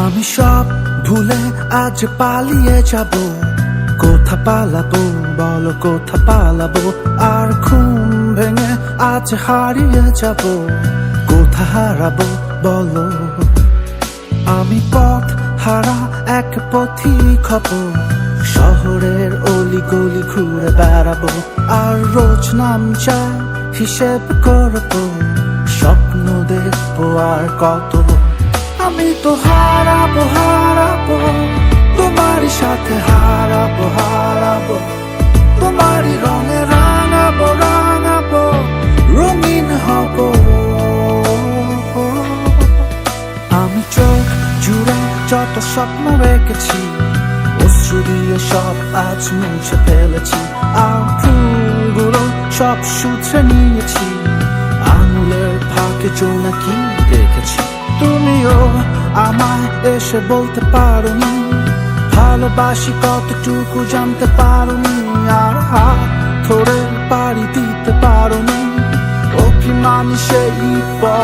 আমি সব ভুলে আজ পালিয়ে যাব, কোথা পালাবো বলো কোথা পালাবো, আর ঘুম ভেঙে আজ হারিয়ে যাব, কোথা হারাবো বলো। আমি পথ হারা এক পথিক হব, শহরের অলি গলি ঘুরে বেড়াবো, আর রোজ নাম চাই হিসেব করবো, স্বপ্ন দেখবো আর কত। আমি তো হারাবো হারাবো, তোমারই সাথে হারাবো হারাবো, তোমারই রঙে রাঙাবো রাঙাবো, রঙিন হব। আমি চোখ জুড়ে যত স্বপ্ন রেখেছি, অশ্রু দিয়ে সব আজ মুছে ফেলেছি, আর ফুলগুলো সব শুধরে নিয়েছি, আঙুলের ফাঁকে জোনাকি রেখেছি। তুমিও আমায় এসে বলতে পারোনি, ভালোবাসি কতটুকু জানতে পারোনি, আর হাত ধরে পাড়ি দিতে পারোনি, অভিমানী সেই পথ